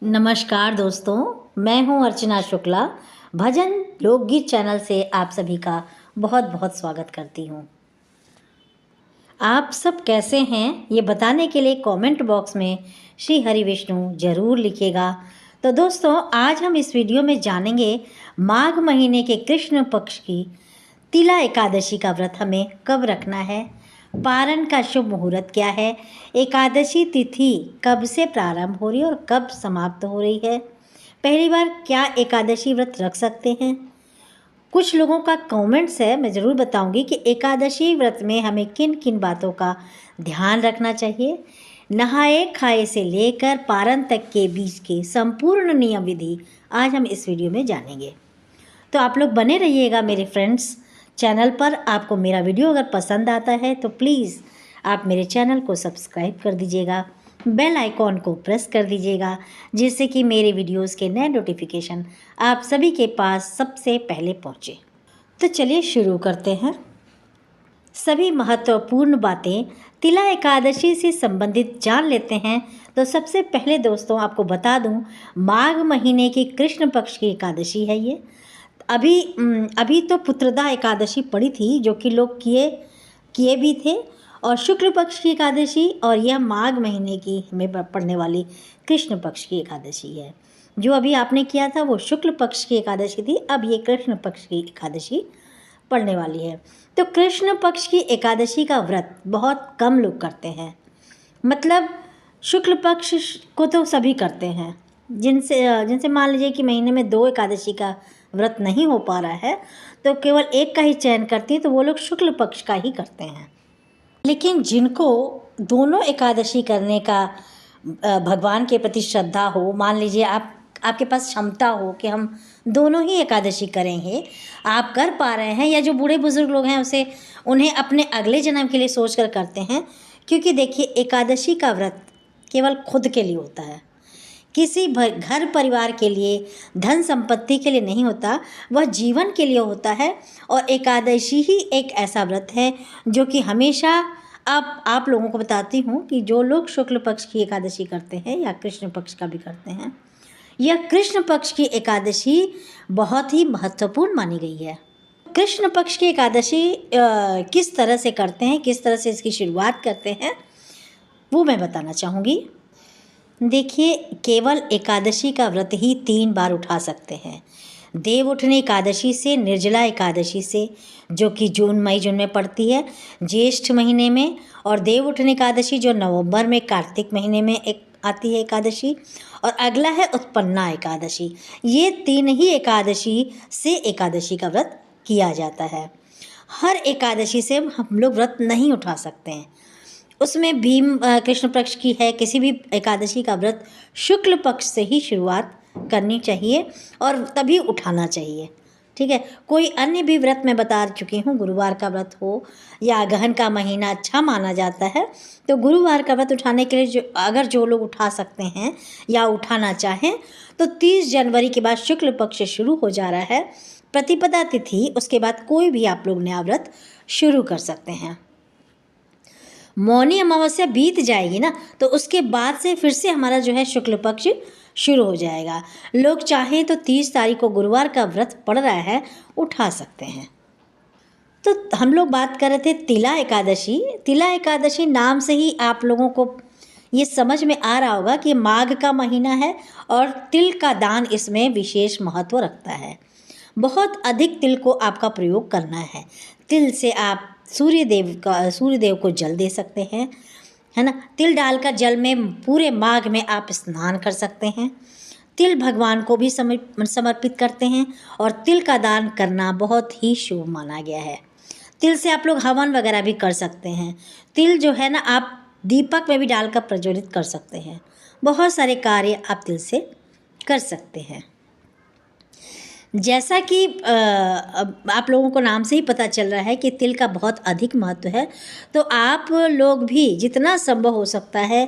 नमस्कार दोस्तों, मैं हूं अर्चना शुक्ला। भजन लोकगीत चैनल से आप सभी का बहुत बहुत स्वागत करती हूं। आप सब कैसे हैं ये बताने के लिए कमेंट बॉक्स में श्री हरि विष्णु जरूर लिखिएगा। तो दोस्तों, आज हम इस वीडियो में जानेंगे माघ महीने के कृष्ण पक्ष की तिला एकादशी का व्रत हमें कब रखना है, पारण का शुभ मुहूर्त क्या है, एकादशी तिथि कब से प्रारंभ हो रही है और कब समाप्त हो रही है, पहली बार क्या एकादशी व्रत रख सकते हैं। कुछ लोगों का कमेंट्स है, मैं ज़रूर बताऊंगी कि एकादशी व्रत में हमें किन किन बातों का ध्यान रखना चाहिए। नहाए खाए से लेकर पारण तक के बीच के संपूर्ण नियम विधि आज हम इस वीडियो में जानेंगे। तो आप लोग बने रहिएगा मेरे फ्रेंड्स चैनल पर। आपको मेरा वीडियो अगर पसंद आता है तो प्लीज़ आप मेरे चैनल को सब्सक्राइब कर दीजिएगा, बेल आइकॉन को प्रेस कर दीजिएगा, जिससे कि मेरे वीडियोस के नए नोटिफिकेशन आप सभी के पास सबसे पहले पहुँचे। तो चलिए शुरू करते हैं। सभी महत्वपूर्ण बातें तिला एकादशी से संबंधित जान लेते हैं। तो सबसे पहले दोस्तों आपको बता दूं, माघ महीने की कृष्ण पक्ष की एकादशी है ये। अभी तो पुत्रदा एकादशी पड़ी थी, जो कि लोग किए भी थे, और शुक्ल पक्ष की एकादशी, और यह माघ महीने की हमें पड़ने वाली कृष्ण पक्ष की एकादशी है। जो अभी आपने किया था वो शुक्ल पक्ष की एकादशी थी, अब ये कृष्ण पक्ष की एकादशी पड़ने वाली है। तो कृष्ण पक्ष की एकादशी का व्रत बहुत कम लोग करते हैं। मतलब शुक्ल पक्ष को तो सभी करते हैं, जिनसे मान लीजिए कि महीने में 2 एकादशी का व्रत नहीं हो पा रहा है तो केवल एक का ही चयन करती है, तो वो लोग शुक्ल पक्ष का ही करते हैं। लेकिन जिनको दोनों एकादशी करने का भगवान के प्रति श्रद्धा हो, मान लीजिए आपके पास क्षमता हो कि हम दोनों ही एकादशी करेंगे, आप कर पा रहे हैं, या जो बूढ़े बुजुर्ग लोग हैं उन्हें अपने अगले जन्म के लिए सोच कर करते हैं। क्योंकि देखिए, एकादशी का व्रत केवल खुद के लिए होता है, किसी घर परिवार के लिए, धन संपत्ति के लिए नहीं होता, वह जीवन के लिए होता है। और एकादशी ही एक ऐसा व्रत है जो कि हमेशा आप लोगों को बताती हूँ कि जो लोग शुक्ल पक्ष की एकादशी करते हैं या कृष्ण पक्ष का भी करते हैं, यह कृष्ण पक्ष की एकादशी बहुत ही महत्वपूर्ण मानी गई है। कृष्ण पक्ष की एकादशी किस तरह से करते हैं, किस तरह से इसकी शुरुआत करते हैं, वो मैं बताना चाहूँगी। देखिए, केवल एकादशी का व्रत ही 3 बार उठा सकते हैं। देव उठनी एकादशी से, निर्जला एकादशी से, जो कि मई जून में पड़ती है ज्येष्ठ महीने में, और देव उठनी एकादशी जो नवंबर में कार्तिक महीने में एक आती है एकादशी, और अगला है उत्पन्ना एकादशी। ये 3 ही एकादशी से एकादशी का व्रत किया जाता है। हर एकादशी से हम लोग व्रत नहीं उठा सकते हैं। उसमें भीम कृष्ण पक्ष की है, किसी भी एकादशी का व्रत शुक्ल पक्ष से ही शुरुआत करनी चाहिए और तभी उठाना चाहिए। ठीक है, कोई अन्य भी व्रत मैं बता चुकी हूँ, गुरुवार का व्रत हो या अगहन का महीना अच्छा माना जाता है, तो गुरुवार का व्रत उठाने के लिए अगर जो लोग उठा सकते हैं या उठाना चाहें, तो 30 जनवरी के बाद शुक्ल पक्ष शुरू हो जा रहा है, प्रतिपदा तिथि, उसके बाद कोई भी आप लोग नया व्रत शुरू कर सकते हैं। मौनी अमावस्या बीत जाएगी ना, तो उसके बाद से फिर से हमारा जो है शुक्ल पक्ष शुरू हो जाएगा। लोग चाहें तो 30 तारीख को गुरुवार का व्रत पड़ रहा है, उठा सकते हैं। तो हम लोग बात कर रहे थे तिला एकादशी। तिला एकादशी नाम से ही आप लोगों को ये समझ में आ रहा होगा कि माघ का महीना है और तिल का दान इसमें विशेष महत्व रखता है। बहुत अधिक तिल को आपका प्रयोग करना है। तिल से आप सूर्यदेव को जल दे सकते हैं, है ना। तिल डालकर जल में पूरे माघ में आप स्नान कर सकते हैं। तिल भगवान को भी समर्पित करते हैं, और तिल का दान करना बहुत ही शुभ माना गया है। तिल से आप लोग हवन वगैरह भी कर सकते हैं। तिल जो है ना, आप दीपक में भी डालकर प्रज्वलित कर सकते हैं। बहुत सारे कार्य आप तिल से कर सकते हैं। जैसा कि आप लोगों को नाम से ही पता चल रहा है कि तिल का बहुत अधिक महत्व है, तो आप लोग भी जितना संभव हो सकता है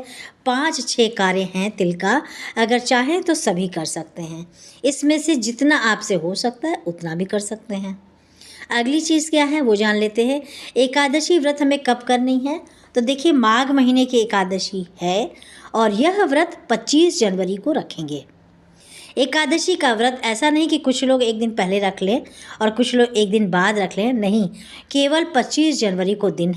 5-6 कार्य हैं तिल का, अगर चाहें तो सभी कर सकते हैं। इसमें से जितना आपसे हो सकता है उतना भी कर सकते हैं। अगली चीज़ क्या है वो जान लेते हैं। एकादशी व्रत हमें कब करनी है, तो देखिए, माघ महीने की एकादशी है और यह व्रत 25 जनवरी को रखेंगे। एकादशी का व्रत ऐसा नहीं कि कुछ लोग एक दिन पहले रख लें और कुछ लोग एक दिन बाद रख लें, नहीं, केवल 25 जनवरी को दिन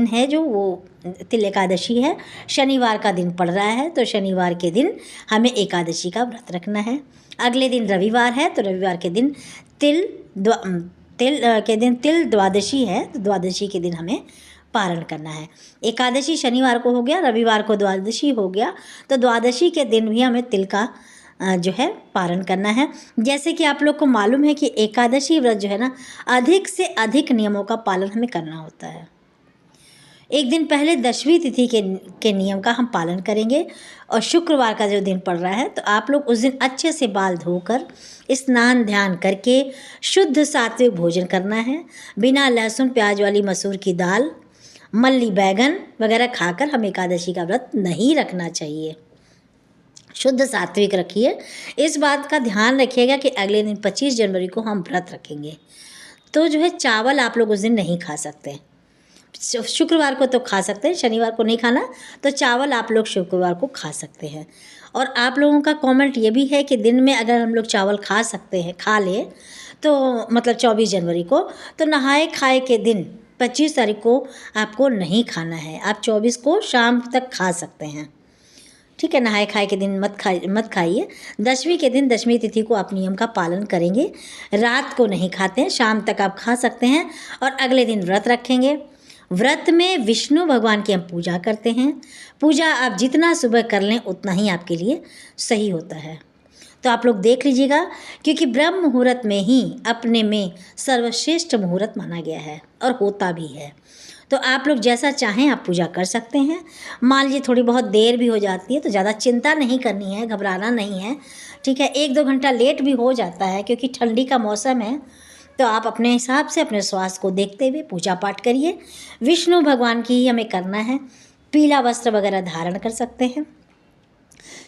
है जो वो तिल एकादशी है। शनिवार का दिन पड़ रहा है तो शनिवार के दिन हमें एकादशी का व्रत रखना है। अगले दिन रविवार है तो रविवार के दिन तिल द्वादशी है तो द्वादशी के दिन हमें पारण करना है। एकादशी शनिवार को हो गया, रविवार को द्वादशी हो गया, तो द्वादशी के दिन भी हमें तिल का जो है पारण करना है। जैसे कि आप लोग को मालूम है कि एकादशी व्रत जो है ना, अधिक से अधिक नियमों का पालन हमें करना होता है। एक दिन पहले दशमी तिथि के नियम का हम पालन करेंगे और शुक्रवार का जो दिन पड़ रहा है तो आप लोग उस दिन अच्छे से बाल धोकर स्नान ध्यान करके शुद्ध सात्विक भोजन करना है। बिना लहसुन प्याज वाली मसूर की दाल, मल्ली बैगन वगैरह खाकर हम एकादशी का व्रत नहीं रखना चाहिए। शुद्ध सात्विक रखिए। इस बात का ध्यान रखिएगा कि अगले दिन 25 जनवरी को हम व्रत रखेंगे तो जो है चावल आप लोग उस दिन नहीं खा सकते। शुक्रवार को तो खा सकते हैं, शनिवार को नहीं खाना, तो चावल आप लोग शुक्रवार को खा सकते हैं। और आप लोगों का कमेंट ये भी है कि दिन में अगर हम लोग चावल खा लें तो मतलब 24 जनवरी को, तो नहाए खाए के दिन 25 तारीख को आपको नहीं खाना है। आप 24 को शाम तक खा सकते हैं, ठीक है। नहाए खाए के दिन मत खाइए। दशमी के दिन, दशमी तिथि को आप नियम का पालन करेंगे। रात को नहीं खाते हैं, शाम तक आप खा सकते हैं और अगले दिन व्रत रखेंगे। व्रत में विष्णु भगवान की हम पूजा करते हैं। पूजा आप जितना सुबह कर लें उतना ही आपके लिए सही होता है। तो आप लोग देख लीजिएगा, क्योंकि ब्रह्म मुहूर्त में ही अपने में सर्वश्रेष्ठ मुहूर्त माना गया है और होता भी है। तो आप लोग जैसा चाहें आप पूजा कर सकते हैं। मान लीजिए थोड़ी बहुत देर भी हो जाती है तो ज़्यादा चिंता नहीं करनी है, घबराना नहीं है, ठीक है। 1-2 घंटा लेट भी हो जाता है क्योंकि ठंडी का मौसम है, तो आप अपने हिसाब से अपने स्वास्थ्य को देखते हुए पूजा पाठ करिए। विष्णु भगवान की ही हमें करना है। पीला वस्त्र वगैरह धारण कर सकते हैं।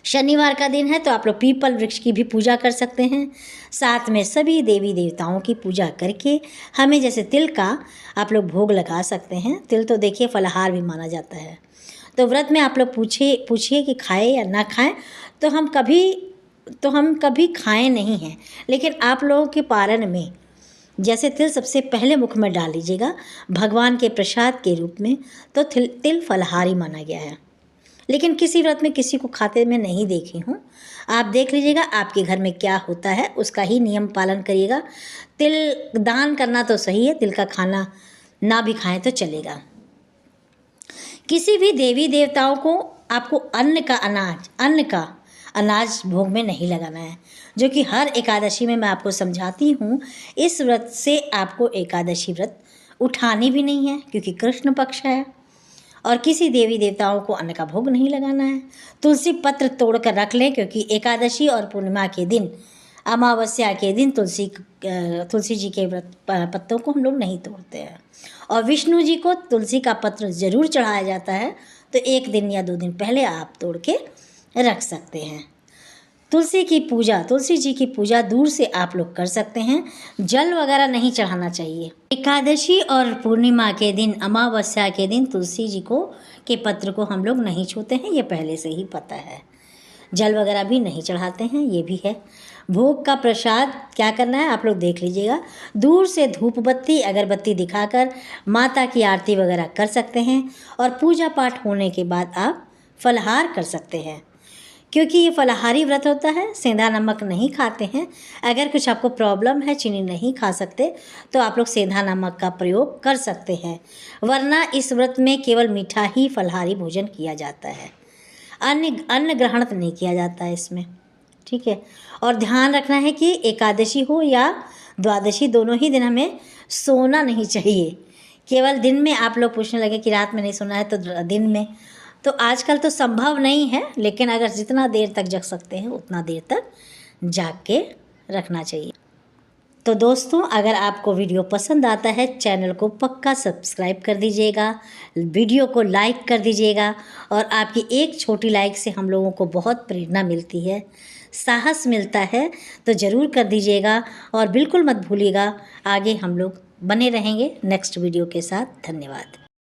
शनिवार का दिन है तो आप लोग पीपल वृक्ष की भी पूजा कर सकते हैं। साथ में सभी देवी देवताओं की पूजा करके हमें जैसे तिल का आप लोग भोग लगा सकते हैं। तिल तो देखिए फलाहार भी माना जाता है। तो व्रत में आप लोग पूछिए कि खाएं या ना खाएं, तो हम कभी खाएं नहीं हैं, लेकिन आप लोगों के पारण में जैसे तिल सबसे पहले मुख में डाल लीजिएगा भगवान के प्रसाद के रूप में, तो तिल फलाहारी माना गया है। लेकिन किसी व्रत में किसी को खाते मैं नहीं देखी हूँ। आप देख लीजिएगा आपके घर में क्या होता है, उसका ही नियम पालन करिएगा। तिल दान करना तो सही है, तिल का खाना ना भी खाएं तो चलेगा। किसी भी देवी देवताओं को आपको अन्न का अनाज भोग में नहीं लगाना है, जो कि हर एकादशी में मैं आपको समझाती हूँ। इस व्रत से आपको एकादशी व्रत उठानी भी नहीं है क्योंकि कृष्ण पक्ष है, और किसी देवी देवताओं को अन्न का भोग नहीं लगाना है। तुलसी पत्र तोड़ कर रख लें क्योंकि एकादशी और पूर्णिमा के दिन, अमावस्या के दिन तुलसी जी के पत्तों को हम लोग नहीं तोड़ते हैं। और विष्णु जी को तुलसी का पत्र ज़रूर चढ़ाया जाता है, तो 1 दिन या 2 दिन पहले आप तोड़ के रख सकते हैं। तुलसी जी की पूजा दूर से आप लोग कर सकते हैं। जल वगैरह नहीं चढ़ाना चाहिए। एकादशी और पूर्णिमा के दिन, अमावस्या के दिन तुलसी जी के पत्र को हम लोग नहीं छूते हैं, ये पहले से ही पता है। जल वगैरह भी नहीं चढ़ाते हैं, ये भी है। भोग का प्रसाद क्या करना है आप लोग देख लीजिएगा। दूर से धूप बत्ती अगरबत्ती दिखाकर माता की आरती वगैरह कर सकते हैं और पूजा पाठ होने के बाद आप फलाहार कर सकते हैं। क्योंकि ये फलाहारी व्रत होता है, सेंधा नमक नहीं खाते हैं। अगर कुछ आपको प्रॉब्लम है, चीनी नहीं खा सकते, तो आप लोग सेंधा नमक का प्रयोग कर सकते हैं। वरना इस व्रत में केवल मीठा ही फलाहारी भोजन किया जाता है, अन्न ग्रहण नहीं किया जाता है इसमें, ठीक है। और ध्यान रखना है कि एकादशी हो या द्वादशी, दोनों ही दिन हमें सोना नहीं चाहिए। केवल दिन में आप लोग पूछने लगे कि रात में नहीं सोना है, तो दिन में तो आजकल तो संभव नहीं है, लेकिन अगर जितना देर तक जग सकते हैं उतना देर तक जाग के रखना चाहिए। तो दोस्तों, अगर आपको वीडियो पसंद आता है, चैनल को पक्का सब्सक्राइब कर दीजिएगा, वीडियो को लाइक कर दीजिएगा। और आपकी एक छोटी लाइक से हम लोगों को बहुत प्रेरणा मिलती है, साहस मिलता है, तो ज़रूर कर दीजिएगा। और बिल्कुल मत भूलिएगा, आगे हम लोग बने रहेंगे नेक्स्ट वीडियो के साथ। धन्यवाद।